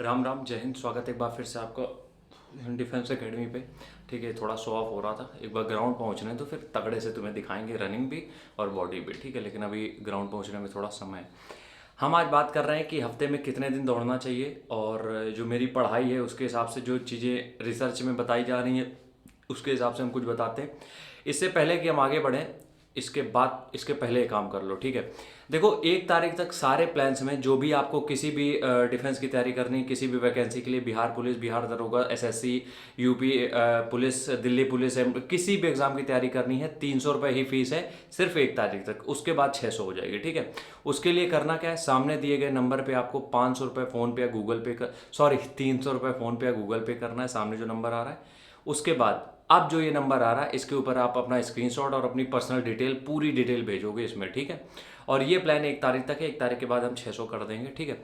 राम राम, जय हिंद। स्वागत है एक बार फिर से आपका डिफेंस एकेडमी पे। ठीक है, थोड़ा शो ऑफ हो रहा था, एक बार ग्राउंड पहुंचने तो फिर तगड़े से तुम्हें दिखाएंगे रनिंग भी और बॉडी भी। ठीक है, लेकिन अभी ग्राउंड पहुंचने में थोड़ा समय है। हम आज बात कर रहे हैं कि हफ्ते में कितने दिन दौड़ना चाहिए, और जो मेरी पढ़ाई है उसके हिसाब से जो चीज़ें रिसर्च में बताई जा रही हैं उसके हिसाब से हम कुछ बताते हैं। इससे पहले कि हम आगे बढ़ें, इसके पहले एक काम कर लो। ठीक है, देखो 1 तारीख तक सारे प्लान्स में जो भी आपको किसी भी डिफेंस की तैयारी करनी, किसी भी वैकेंसी के लिए, बिहार पुलिस, बिहार दरोगा, SSC, UP police, Delhi police, किसी भी एग्जाम की तैयारी करनी है, 300 रुपये ही फीस है सिर्फ 1 तारीख तक। उसके बाद 600 हो जाएगी। ठीक है, उसके लिए करना क्या है, सामने दिए गए नंबर पे आपको 500 रुपये फ़ोन पे या गूगल पे कर, सॉरी 300 रुपये फ़ोन पे या गूगल पे करना है, सामने जो नंबर आ रहा है। उसके बाद अब जो ये नंबर आ रहा है इसके ऊपर आप अपना स्क्रीनशॉट और अपनी पर्सनल डिटेल, पूरी डिटेल भेजोगे इसमें। ठीक है, और ये प्लान 1 तारीख तक है। 1 तारीख के बाद हम 600 कर देंगे। ठीक है,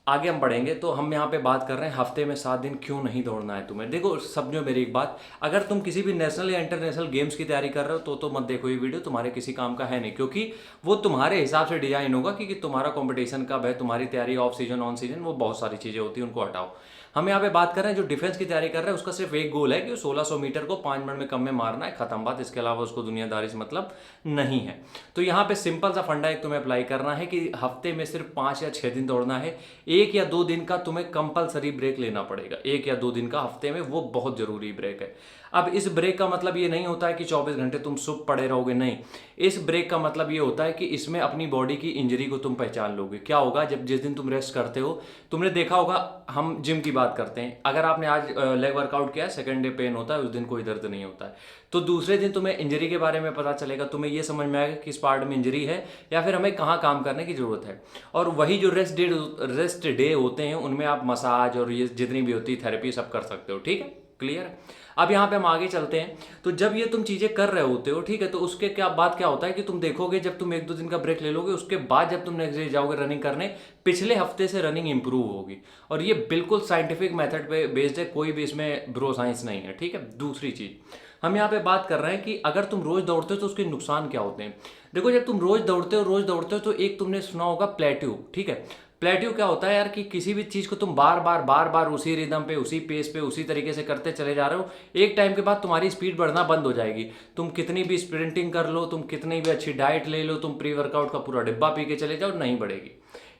आगे हम बढ़ेंगे तो हम यहाँ पे बात कर रहे हैं हफ्ते में 7 दिन क्यों नहीं दौड़ना है तुम्हें। देखो समझो मेरी एक बात, अगर तुम किसी भी नेशनल या इंटरनेशनल गेम्स की तैयारी कर रहे हो तो मत देखो ये वीडियो, तुम्हारे किसी काम का है नहीं, क्योंकि वो तुम्हारे हिसाब से डिजाइन होगा कि तुम्हारा कंपटीशन कब है, तुम्हारी तैयारी ऑफ सीजन, ऑन सीजन, वो बहुत सारी चीज़ें होती हैं, उनको हटाओ। हम यहाँ पे बात कर रहे हैं जो डिफेंस की तैयारी कर रहे हैं उसका सिर्फ एक गोल है कि 1600 मीटर को 5 मिनट में कम में मारना है, खत्म बात। इसके अलावा उसको दुनियादारी से मतलब नहीं है। तो यहाँ पे सिंपल सा फंडा एक तुम्हें अप्लाई करना है कि हफ्ते में सिर्फ 5 या 6 दिन दौड़ना है। 1 या 2 दिन का तुम्हें कंपलसरी ब्रेक लेना पड़ेगा, 1 या 2 दिन का हफ्ते में, वो बहुत जरूरी ब्रेक है। अब इस ब्रेक का मतलब ये नहीं होता है कि 24 घंटे तुम सुप पड़े रहोगे, नहीं। इस ब्रेक का मतलब ये होता है कि इसमें अपनी बॉडी की इंजरी को तुम पहचान लोगे। क्या होगा, जब जिस दिन तुम रेस्ट करते हो, तुमने देखा होगा, हम जिम की बात करते हैं, अगर आपने आज लेग वर्कआउट किया, सेकंड डे पेन होता है, उस दिन कोई दर्द नहीं होता है। तो दूसरे दिन तुम्हें इंजरी के बारे में पता चलेगा, तुम्हें ये समझ में आएगा कि इस पार्ट में इंजरी है या फिर हमें कहाँ काम करने की जरूरत है। और वही जो रेस्ट डे होते हैं उनमें आप मसाज और ये जितनी भी होती है थेरेपी सब कर सकते हो। ठीक है, क्लियर। अब यहाँ पे हम आगे चलते हैं। तो जब ये तुम चीज़ें कर रहे होते हो, ठीक है, तो उसके क्या बाद क्या होता है कि तुम देखोगे, जब तुम 1-2 दिन का ब्रेक ले लोगे, उसके बाद जब तुम नेक्स्ट डे जाओगे रनिंग करने, पिछले हफ्ते से रनिंग इंप्रूव होगी। और ये बिल्कुल साइंटिफिक मेथड पे बेस्ड है, कोई भी इसमें ब्रो साइंस नहीं है। ठीक है, दूसरी चीज़ हम यहाँ पे बात कर रहे हैं कि अगर तुम रोज दौड़ते हो तो उसके नुकसान क्या होते हैं। देखो जब तुम रोज दौड़ते हो तो एक तुमने सुना होगा प्लेट्यू। ठीक है, प्लेट्यू क्या होता है यार, कि किसी भी चीज़ को तुम बार बार उसी रिदम पे, उसी पेस पे, उसी तरीके से करते चले जा रहे हो, एक टाइम के बाद तुम्हारी स्पीड बढ़ना बंद हो जाएगी। तुम कितनी भी स्प्रिंटिंग कर लो, तुम कितनी भी अच्छी डाइट ले लो, तुम प्री वर्कआउट का पूरा डिब्बा पी के चले जाओ, नहीं बढ़ेगी।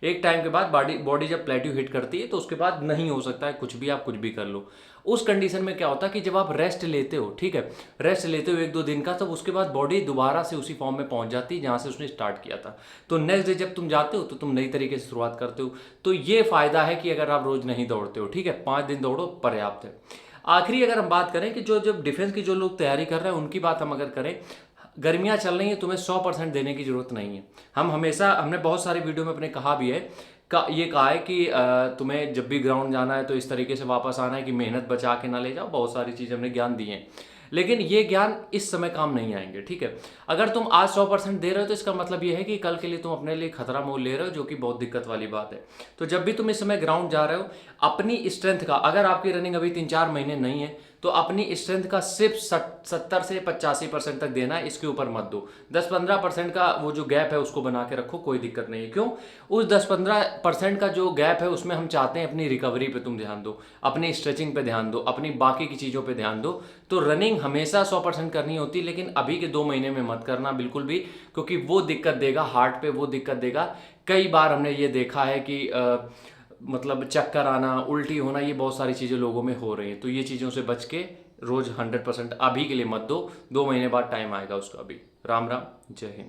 एक टाइम के बाद बॉडी जब प्लेट्यू हिट करती है तो उसके बाद नहीं हो सकता है कुछ भी, आप कुछ भी कर लो। उस कंडीशन में क्या होता है कि जब आप रेस्ट लेते हो, ठीक है, रेस्ट लेते हो 1-2 दिन का, तब उसके बाद बॉडी दोबारा से उसी फॉर्म में पहुंच जाती है जहां से उसने स्टार्ट किया था। तो नेक्स्ट डे जब तुम जाते हो तो तुम नई तरीके से शुरुआत करते हो। तो ये फायदा है कि अगर आप रोज नहीं दौड़ते हो, ठीक है, 5 दिन दौड़ो, पर्याप्त है। आखिरी अगर हम बात करें कि जो जब डिफेंस की जो लोग तैयारी कर रहे हैं उनकी बात हम अगर करें, गर्मियाँ चल रही हैं, तुम्हें 100% देने की जरूरत नहीं है। हमने बहुत सारी वीडियो में अपने कहा भी है, ये कहा है कि तुम्हें जब भी ग्राउंड जाना है तो इस तरीके से वापस आना है कि मेहनत बचा के ना ले जाओ, बहुत सारी चीज़ हमने ज्ञान दिए हैं। लेकिन ये ज्ञान इस समय काम नहीं आएंगे। ठीक है, अगर तुम आज 100% दे रहे हो तो इसका मतलब ये है कि कल के लिए तुम अपने लिए खतरा मोल ले रहे हो, जो कि बहुत दिक्कत वाली बात है। तो जब भी तुम इस समय ग्राउंड जा रहे हो, अपनी स्ट्रेंथ का, अगर आपकी रनिंग अभी 3-4 महीने नहीं है तो अपनी स्ट्रेंथ का सिर्फ 70 से 85% तक देना है, इसके ऊपर मत दो। 10-15% का वो जो गैप है उसको बना के रखो, कोई दिक्कत नहीं है। क्यों, उस 10-15% का जो गैप है उसमें हम चाहते हैं अपनी रिकवरी पे तुम ध्यान दो, अपनी स्ट्रेचिंग पे ध्यान दो, अपनी बाकी की चीज़ों पे ध्यान दो। तो रनिंग हमेशा 100% करनी होती, लेकिन अभी के 2 महीने में मत करना बिल्कुल भी, क्योंकि वो दिक्कत देगा हार्ट पे, वो दिक्कत देगा। कई बार हमने ये देखा है कि मतलब चक्कर आना, उल्टी होना, ये बहुत सारी चीज़ें लोगों में हो रही हैं। तो ये चीज़ों से बच के रोज़ 100% अभी के लिए मत दो, 2 महीने बाद टाइम आएगा उसका भी। राम राम, जय हिंद।